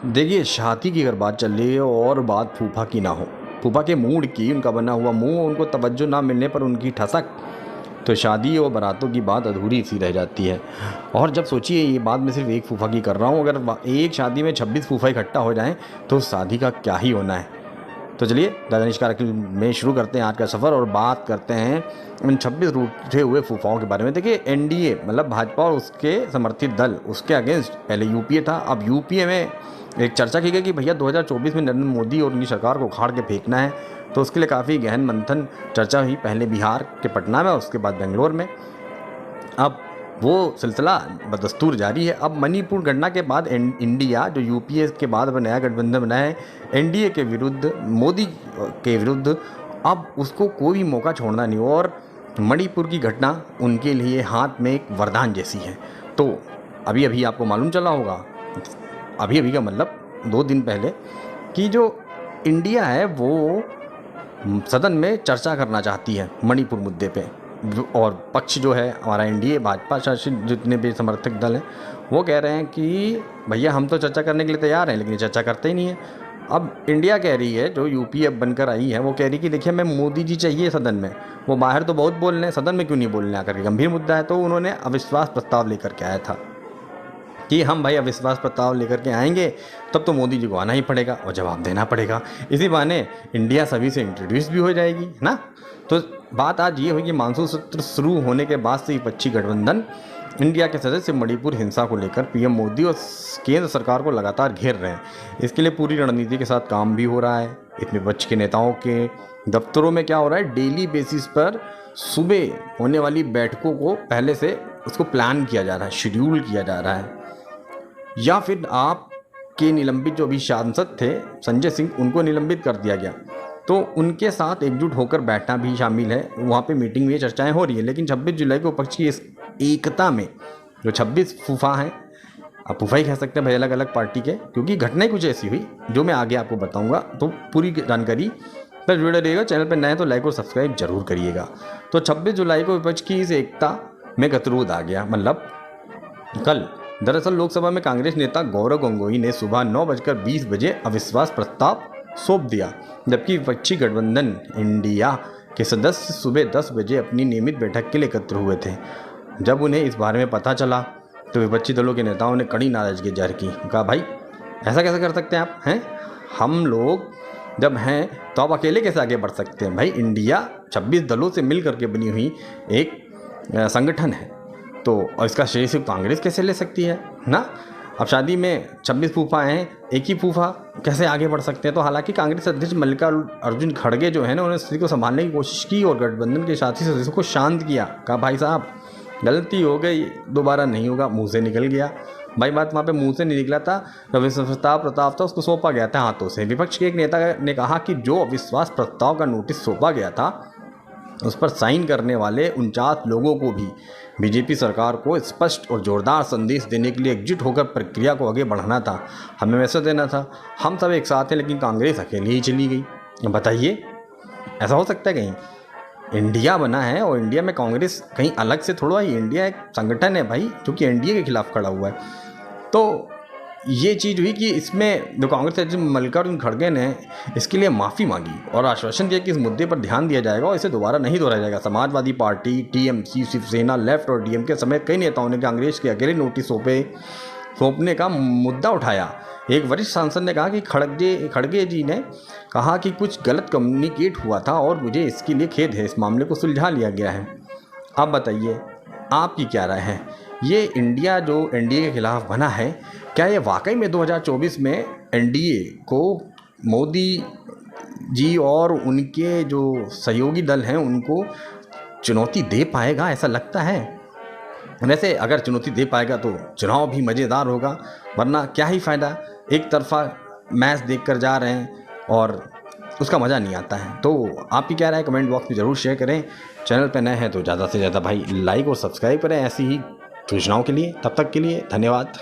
देखिए, शादी की अगर बात चल रही है और बात फूफा की ना हो, फूफा के मूड की, उनका बना हुआ मुंह, उनको तवज्जो ना मिलने पर उनकी ठसक, तो शादी और बारातों की बात अधूरी सी रह जाती है। और जब सोचिए, ये बात मैं सिर्फ एक फूफा की कर रहा हूँ, अगर एक शादी में 26 फूफा इकट्ठा हो जाएं तो उस शादी का क्या ही होना है। तो चलिए दानिश कार्यक्रम में शुरू करते हैं आज का सफ़र और बात करते हैं उन 26 रूठे हुए फूफाओं के बारे में। देखिए, एनडीए मतलब भाजपा और उसके समर्थित दल, उसके अगेंस्ट पहले यूपीए था। अब यूपीए में एक चर्चा की गई कि भैया 2024 में नरेंद्र मोदी और उनकी सरकार को उखाड़ के फेंकना है, तो उसके लिए काफ़ी गहन मंथन चर्चा हुई, पहले बिहार के पटना में, उसके बाद बेंगलोर में। अब वो सिलसिला बदस्तूर जारी है। अब मणिपुर गणना के बाद इंडिया, जो यूपीए के बाद अब नया गठबंधन बना है एनडीए के विरुद्ध, मोदी के विरुद्ध, अब उसको कोई मौका छोड़ना नहीं। और मणिपुर की घटना उनके लिए हाथ में एक वरदान जैसी है। तो अभी अभी आपको मालूम चला होगा, अभी अभी का मतलब 2 दिन पहले, कि जो इंडिया है वो सदन में चर्चा करना चाहती है मणिपुर मुद्दे पे। और पक्ष जो है हमारा एनडीए, भाजपा शासित जितने भी समर्थक दल हैं, वो कह रहे हैं कि भैया हम तो चर्चा करने के लिए तैयार हैं, लेकिन ये चर्चा करते ही नहीं है। अब इंडिया कह रही है, जो यूपीए बनकर आई है, वो कह रही कि देखिए हमें मोदी जी चाहिए सदन में। वो बाहर तो बहुत बोल रहे हैं, सदन में क्यों नहीं बोल रहे आकर के, गंभीर मुद्दा है। तो उन्होंने अविश्वास प्रस्ताव लेकर के आया था कि हम भाई अविश्वास प्रस्ताव लेकर के आएंगे, तब तो मोदी जी को आना ही पड़ेगा और जवाब देना पड़ेगा। इसी बहाने इंडिया सभी से इंट्रोड्यूस भी हो जाएगी, है ना। तो बात आज ये हुई कि मानसून सत्र शुरू होने के बाद से ही विपक्षी गठबंधन इंडिया के सदस्य मणिपुर हिंसा को लेकर पीएम मोदी और केंद्र सरकार को लगातार घेर रहे हैं। इसके लिए पूरी रणनीति के साथ काम भी हो रहा है। इसमें विपक्ष के नेताओं के दफ्तरों में क्या हो रहा है, डेली बेसिस पर सुबह होने वाली बैठकों को पहले से उसको प्लान किया जा रहा है, शेड्यूल किया जा रहा है। या फिर आपके निलंबित जो अभी सांसद थे संजय सिंह, उनको निलंबित कर दिया गया, तो उनके साथ एकजुट होकर बैठना भी शामिल है। वहाँ पे मीटिंग में चर्चाएं हो रही है। लेकिन 26 जुलाई को विपक्ष की इस एकता में जो 26 फूफा हैं, आप फूफा ही कह सकते हैं भाई, अलग अलग पार्टी के, क्योंकि घटनाएं कुछ ऐसी हुई जो मैं आगे आपको बताऊंगा। तो पूरी जानकारी पर जुड़े रहिएगा। चैनल पर नए हैं तो लाइक और सब्सक्राइब जरूर करिएगा। तो 26 जुलाई को विपक्ष की इस एकता में गतरूद आ गया, मतलब कल। दरअसल लोकसभा में कांग्रेस नेता गौरव गोगोई ने सुबह 9:20 बजे अविश्वास प्रस्ताव सौंप दिया, जबकि विपक्षी गठबंधन इंडिया के सदस्य सुबह 10 बजे अपनी नियमित बैठक के लिए एकत्र हुए थे। जब उन्हें इस बारे में पता चला तो विपक्षी दलों के नेताओं ने कड़ी नाराजगी जाहिर की। कहा भाई ऐसा कैसे कर सकते हैं आप, हैं हम लोग जब हैं तो आप अकेले कैसे आगे बढ़ सकते हैं। भाई इंडिया 26 दलों से मिल करके बनी हुई एक संगठन है, तो और इसका श्रेय सिर्फ कांग्रेस कैसे ले सकती है ना। अब शादी में 26 फूफा हैं, एक ही फूफा कैसे आगे बढ़ सकते हैं। तो हालांकि कांग्रेस अध्यक्ष मल्लिकार्जुन खड़गे जो है ना, उन्होंने स्थिति को संभालने की कोशिश की और गठबंधन के साथी सदस्यों को शांत किया। कहा भाई साहब गलती हो गई, दोबारा नहीं होगा, मुंह से निकल गया। भाई बात वहाँ पे मुंह से नहीं निकला था, अविश्वास प्रस्ताव था, उसको सौंपा गया था हाथों से। विपक्ष के एक नेता ने कहा कि जो अविश्वास प्रस्ताव का नोटिस सौंपा गया था, उस पर साइन करने वाले 49 लोगों को भी बीजेपी सरकार को स्पष्ट और जोरदार संदेश देने के लिए एकजुट होकर प्रक्रिया को आगे बढ़ाना था, हमें मैसेज देना था। हम सब एक साथ हैं, लेकिन कांग्रेस अकेली ही चली गई। बताइए ऐसा हो सकता है कहीं? इंडिया बना है और इंडिया में कांग्रेस कहीं अलग से थोड़ा ही, इंडिया एक संगठन है भाई जो कि एनडीए के खिलाफ खड़ा हुआ है। तो ये चीज़ हुई कि इसमें जो कांग्रेस अध्यक्ष मल्लिकार्जुन खड़गे ने इसके लिए माफ़ी मांगी और आश्वासन दिया कि इस मुद्दे पर ध्यान दिया जाएगा और इसे दोबारा नहीं दोहराया जाएगा। समाजवादी पार्टी, टीएमसी, शिवसेना, लेफ्ट और डीएमके समेत कई नेताओं ने कांग्रेस के अकेले नोटिस सौंपने का मुद्दा उठाया। एक वरिष्ठ सांसद ने कहा कि खड़गे जी ने कहा कि कुछ गलत कम्युनिकेट हुआ था और मुझे इसके लिए खेद है, इस मामले को सुलझा लिया गया है। आप बताइए आपकी क्या राय है? ये इंडिया जो एनडीए के खिलाफ बना है, क्या ये वाकई में 2024 में एनडीए को मोदी जी और उनके जो सहयोगी दल हैं उनको चुनौती दे पाएगा? ऐसा लगता है। वैसे अगर चुनौती दे पाएगा तो चुनाव भी मज़ेदार होगा, वरना क्या ही फ़ायदा, एक तरफा मैच देखकर जा रहे हैं और उसका मज़ा नहीं आता है। तो आपकी क्या राय कमेंट बॉक्स में ज़रूर शेयर करें। चैनल पर नए हैं तो ज़्यादा से ज़्यादा भाई लाइक और सब्सक्राइब करें ऐसी ही सूचनाओं के लिए। तब तक के लिए धन्यवाद।